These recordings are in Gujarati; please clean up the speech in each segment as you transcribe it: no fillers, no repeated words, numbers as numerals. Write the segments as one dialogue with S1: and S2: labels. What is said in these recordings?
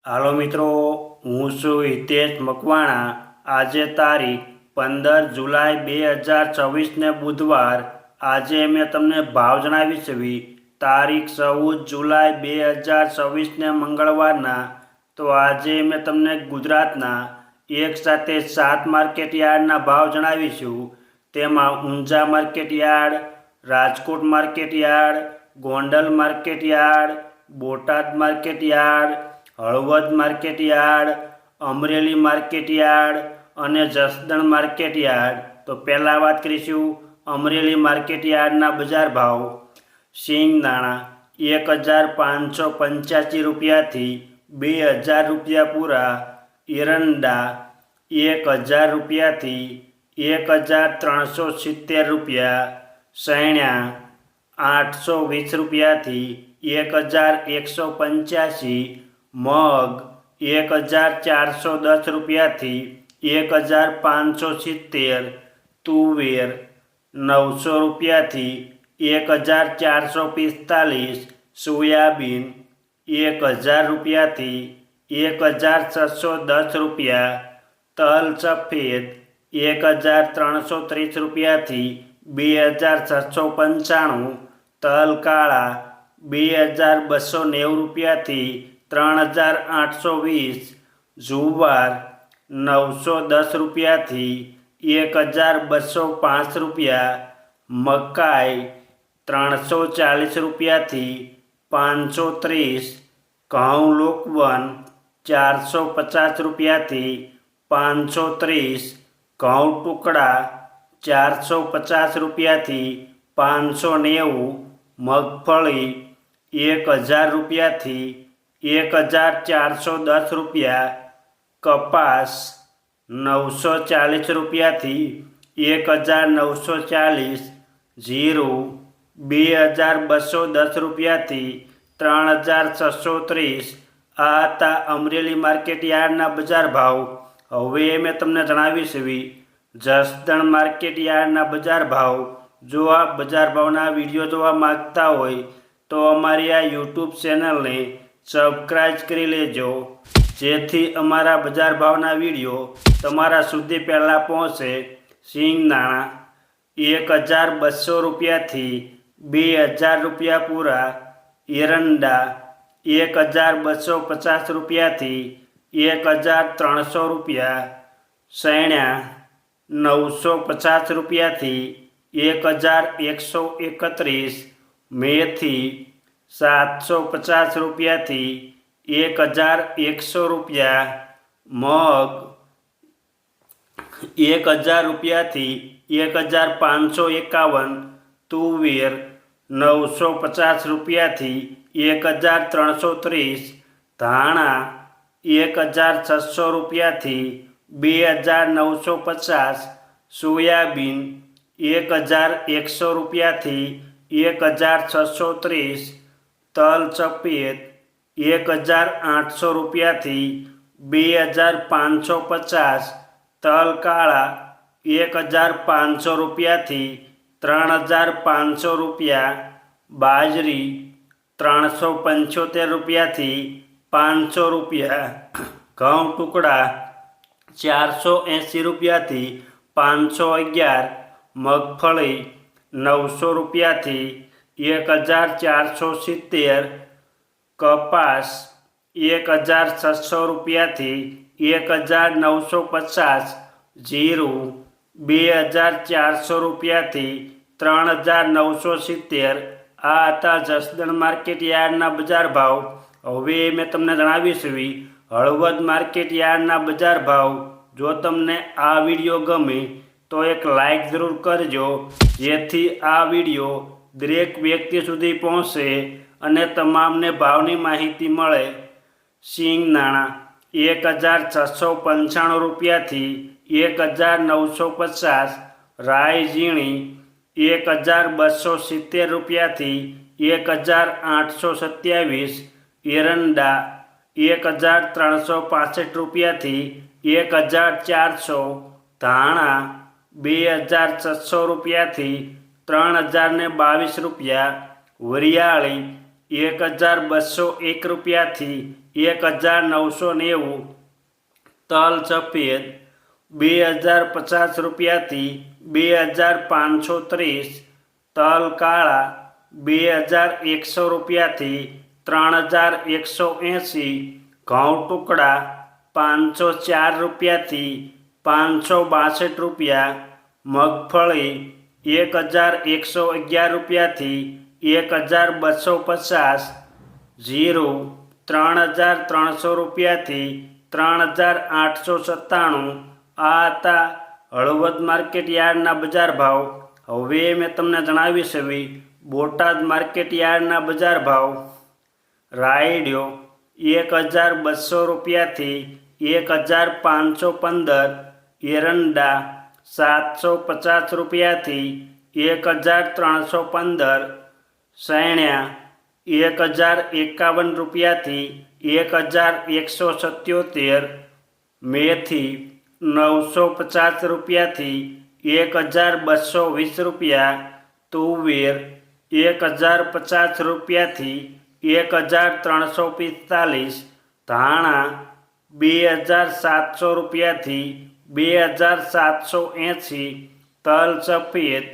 S1: હાલો મિત્રો, હું છું હિતેશ મકવાણા। આજે તારીખ 15 જુલાઈ 2024 બુધવાર। આજે મેં તમને ભાવ જણાવીશ તારીખ 14 જુલાઈ 2024 મંગળવારના। તો આજે મેં તમને ગુજરાતના એક સાથે 7 માર્કેટ યાર્ડના ભાવ જણાવીશું। તેમાં Unjha market yard, Rajkot market yard, Gondal market yard, Botad market yard, Halvad market yard, Amreli market yard અને જસદણ માર્કેટ યાર્ડ। તો પહેલાં વાત કરીશું અમરેલી માર્કેટ યાર્ડના બજાર ભાવ। સિંગદાણા 1585 રૂપિયાથી 2000 રૂપિયા પૂરા। એરંડા 1000 રૂપિયાથી 1370 રૂપિયા। સૈણા 820 રૂપિયાથી 1185। મગ 1410 રૂપિયાથી 1570। તુવેર 900 રૂપિયાથી 1445। સોયાબીન 1000 રૂપિયાથી 1610 રૂપિયા। તલ સફેદ 1330 રૂપિયાથી 2695। તલ કાળા 2290 રૂપિયાથી 3820। જુવાર 910 રૂપિયાથી 1205 રૂપિયા। મકાઈ 340 રૂપિયાથી 530। ઘઉં લોકવન 450 રૂપિયાથી 530। ઘઉં ટુકડા 450 રૂપિયાથી 590। મગફળી 1000 રૂપિયાથી 1410 રૂપિયા। કપાસ 940 રૂપિયાથી 1940। જીરું 2210 રૂપિયાથી 3630। આ હતા અમરેલી માર્કેટ યાર્ડના બજાર ભાવ। હવે મેં તમને જણાવીશ જસદણ માર્કેટ યાર્ડના બજાર ભાવ। જો આ બજાર ભાવના વિડીયો જોવા માગતા હોય તો અમારી આ યુટ્યુબ ચેનલને સબસ્ક્રાઈબ કરી લેજો, જેથી અમારા બજાર ભાવના વિડીયો તમારા સુધી પહેલાં પહોંચે। સિંગદાણા 1200 રૂપિયાથી 2000 રૂપિયા પૂરા। એરંડા 1250 રૂપિયાથી 1300 રૂપિયા। સૈણા 950 રૂપિયાથી 1131। મેથી 750 રૂપિયાથી 1100 રૂપિયા। મગ 1000 રૂપિયાથી 1551। તુવેર 950 રૂપિયાથી 1330। ધાણા 1600 રૂપિયાથી 2950। સોયાબીન 1100 રૂપિયાથી 1630। તલ સફેદ 1800 રૂપિયાથી 2550। તલ કાળા 1500 રૂપિયાથી 3500 રૂપિયા। બાજરી 375 રૂપિયાથી 500 રૂપિયા। ઘઉં ટુકડા 480 રૂપિયાથી 511। મગફળી 900 રૂપિયાથી 1470। કપાસ 1600 રૂપિયાથી 1950। જીરું 2400 રૂપિયાથી 3970। આ હતા જસદણ માર્કેટ યાર્ડના બજાર ભાવ। હવે મેં તમને જણાવીશ હળવદ માર્કેટ યાર્ડના બજાર ભાવ। જો તમને આ વિડીયો ગમે તો એક લાઈક જરૂર કરજો, જેથી આ વિડીયો દરેક વ્યક્તિ સુધી પહોંચે અને તમામને ભાવની માહિતી મળે। સિંગદાણા 1695 રૂપિયાથી 1950। રાઈ ઝીણી 1270 રૂપિયાથી 1827। એરંડા 1365 રૂપિયાથી 1400। ધાણા 2600 રૂપિયાથી 3022 રૂપિયા। વરિયાળી 1201 રૂપિયાથી 1990. તલ સફેદ 2050 રૂપિયાથી 2530. તલ કાળા 2100 રૂપિયાથી 3180. ઘઉં ટુકડા 504 રૂપિયાથી 562 રૂપિયા. મગફળી 1111 રૂપિયાથી 1250. જીરું 3300 રૂપિયાથી 3897. આ હતા હળવદ માર્કેટ યાર્ડના બજાર ભાવ. હવે મેં તમને જણાવી છે બોટાદ માર્કેટ યાર્ડના બજાર ભાવ. રાયડિયો 1200 રૂપિયાથી 1515. એરંડા 750 રૂપિયાથી 1315. સૈણ્યા 1051 રૂપિયાથી 1177. મેથી 950 રૂપિયાથી 1220 રૂપિયા. તુવેર 1050 રૂપિયાથી 1345. ધાણા 2700 રૂપિયાથી 2780. તલ સફેદ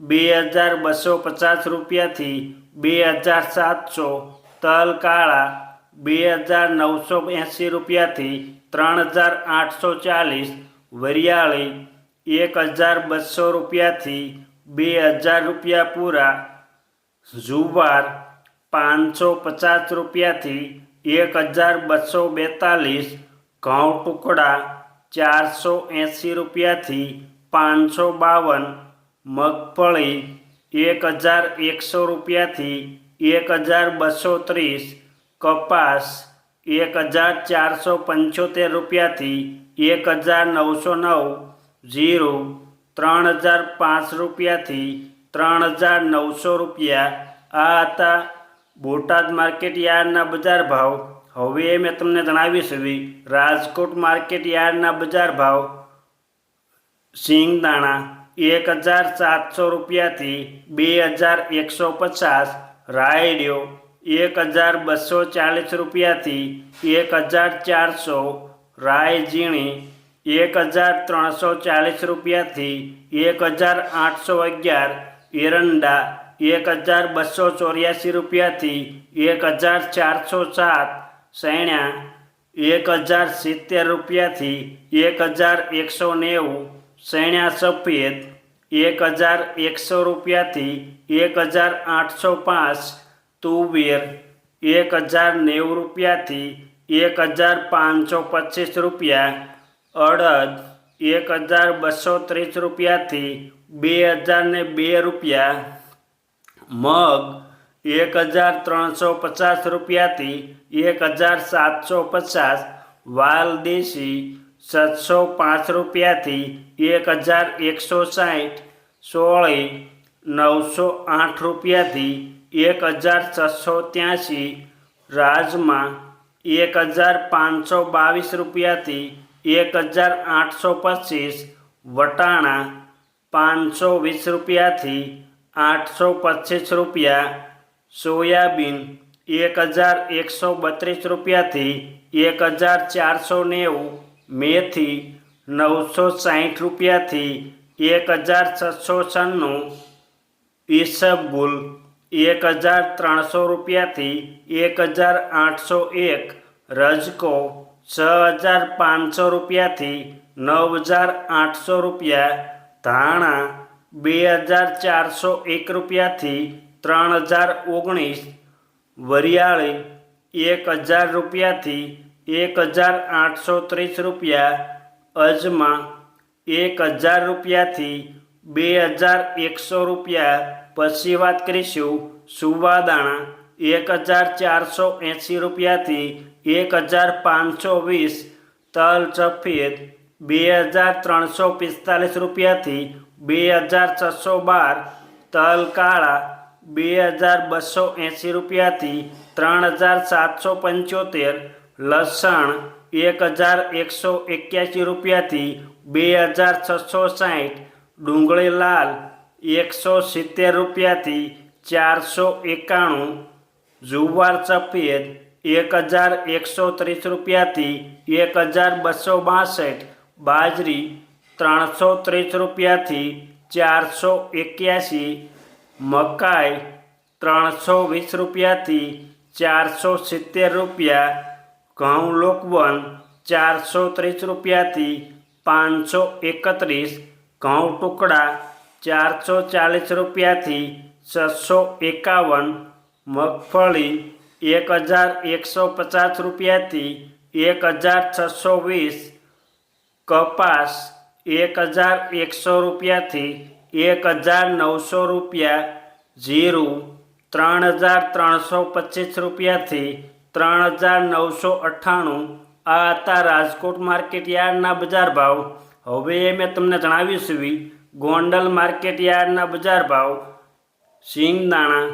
S1: 2250 રૂપિયાથી 2700. તલ કાળા 2980 રૂપિયાથી 3840. વરિયાળી 1200 રૂપિયાથી 2000 રૂપિયા પૂરા. જુવાર 550 રૂપિયાથી 1242. ઘઉં ટુકડા 480 રૂપિયાથી 552. મગફળી 1100 રૂપિયાથી 1230. કપાસ 1475 રૂપિયાથી 1909. જીરું 3005 રૂપિયાથી 3900 રૂપિયા. આ હતા બોટાદ માર્કેટ યાર્ડના બજાર ભાવ. હવે મેં તમને જણાવી છે રાજકોટ માર્કેટ યાર્ડના બજાર ભાવ. સિંગદાણા 1700 રૂપિયાથી 2150. રાયડિયો 1240 રૂપિયાથી 1400. રાય ઝીણી 1340 રૂપિયાથી 1811. એરંડા 1284 રૂપિયાથી 1407. સૈણ્યા 1070 રૂપિયાથી 1190. સૈણ્યા સફેદ 1100 રૂપિયાથી 1805. તુવેર 1090 રૂપિયાથી 1525 રૂપિયા. અડદ 1230 રૂપિયાથી 2002 રૂપિયા. મગ 1350 રૂપિયાથી 1750. વાલ દેશી 705 રૂપિયાથી 1160. સોળી 908 રૂપિયાથી 1683. રાજમા 1522 રૂપિયાથી 1825. વટાણા 520 રૂપિયાથી 825 રૂપિયા. સોયાબીન 1132 રૂપિયાથી 1490. મેથી 960 રૂપિયાથી 1696. ઈસબગુલ 1300 રૂપિયાથી 1801. રજકો 6500 રૂપિયાથી 9800 રૂપિયા. ધાણા 2401 રૂપિયાથી 3019. વરિયાળી 1000 રૂપિયાથી 1830 રૂપિયા. અજમા 1000 રૂપિયાથી 2100 રૂપિયા. પછી વાત કરીશું સુવાદાણા 1480 રૂપિયાથી 1520. તલ સફેદ 2345 રૂપિયાથી 2612. તલ કાળા 2280 રૂપિયાથી 3775. લસણ 1181 રૂપિયાથી 2660. ડુંગળી લાલ 170 રૂપિયાથી 491. જુવાર સફેદ 1130 રૂપિયાથી 1262, બાજરી 330 રૂપિયાથી 481, મકાઈ 320 રૂપિયાથી 470 રૂપિયા, ઘઉં લોકવન 430 રૂપિયાથી 531, ઘઉં ટુકડા 440 રૂપિયાથી 651, મગફળી 1150 રૂપિયાથી 1620, કપાસ 1100 રૂપિયાથી 1900 રૂપિયા, જીરું 3325 રૂપિયાથી 3998. આ હતા રાજકોટ માર્કેટ યાર્ડના બજાર ભાવ. હવે મેં તમને જણાવ્યું છે ગોંડલ માર્કેટ યાર્ડના બજાર ભાવ. સિંગદાણા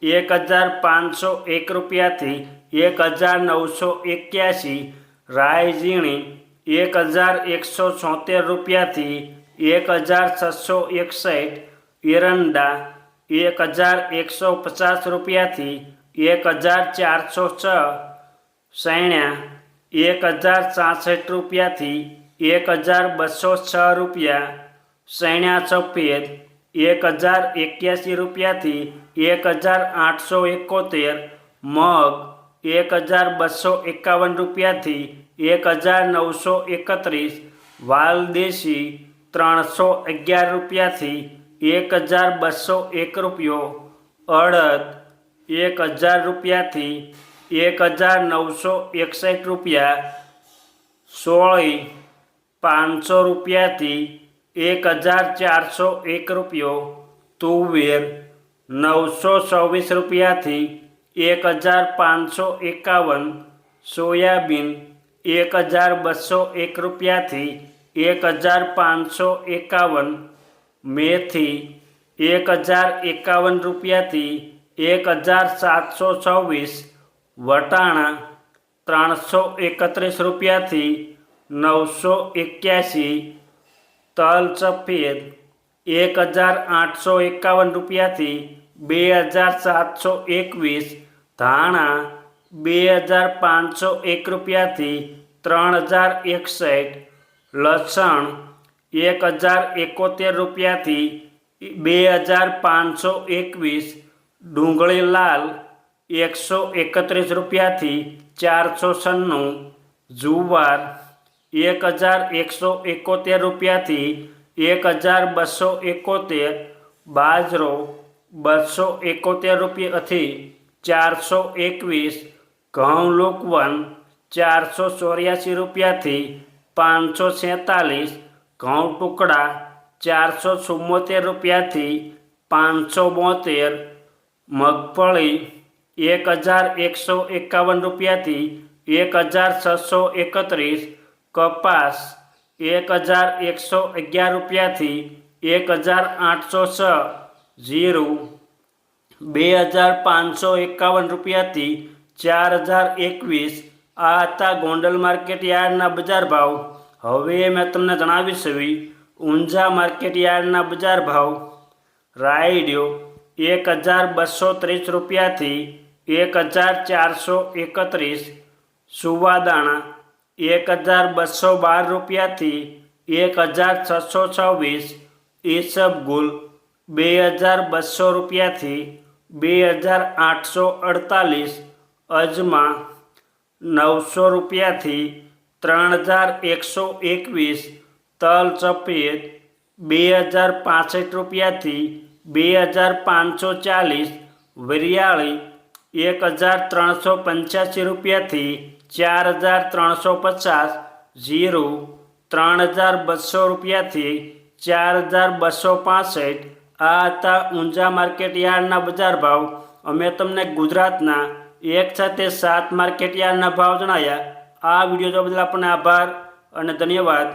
S1: 1501 રૂપિયાથી 1981, રાઈ ઝીણી 1176 રૂપિયાથી 1661, એરંડા 1150 રૂપિયાથી 1406, સૈણા 1066 રૂપિયાથી 1206 રૂપિયા, સૈણા સફેદ 1081 રૂપિયાથી 1871, મગ 1251 રૂપિયાથી 1931, વાલદેશી 311 રૂપિયાથી 1201 રૂપિયો, અડદ 1000 રૂપિયાથી 1961 રૂપિયા, સોળી 500 રૂપિયાથી 1401 રૂપિયો, તુવેર 924 રૂપિયાથી 1551, સોયાબીન 1201 રૂપિયાથી 1551, મેથી 1051 રૂપિયાથી 1726, વટાણા 331 રૂપિયાથી 981, તલ સફેદ 1851 રૂપિયાથી 2721, ધાણા 2501 રૂપિયાથી 3061, લસણ 1071 રૂપિયાથી 2521, ડુંગળી લાલ 131 રૂપિયાથી 496, જુવાર 1171 રૂપિયાથી 1271, બાજરો 271 રૂપિયાથી 421, ઘઉં લોકવન 484 રૂપિયાથી 547, ઘઉં ટુકડા 474 રૂપિયાથી 572, મગફળી 1151 રૂપિયાથી 1631, કપાસ 1111 રૂપિયાથી 1806, જીરું 2551 રૂપિયાથી 4021. આ હતા ગોંડલ માર્કેટ યાર્ડના બજાર ભાવ. હવે મેં તમને જણાવીશ ઊંઝા માર્કેટ યાર્ડના બજાર ભાવ. રાયડિયો 1230 રૂપિયાથી 1431, સુવાદાણા 1212 રૂપિયાથી 1626, ઈસબગુલ 2200 રૂપિયાથી 2848, અજમા 900 રૂપિયાથી 3121, તલ સફેદ 2065 રૂપિયાથી 2540, વરિયાળી 1385 રૂપિયાથી 4350, જીરું 3200 રૂપિયાથી 4265. આ હતા ઊંઝા માર્કેટ યાર્ડના બજાર ભાવ. અમે તમને ગુજરાતના એક સાથે 7 માર્કેટ યાર્ડના ભાવ જણાવ્યા. આ વિડીયો જોવા બદલ આપણને આભાર અને ધન્યવાદ.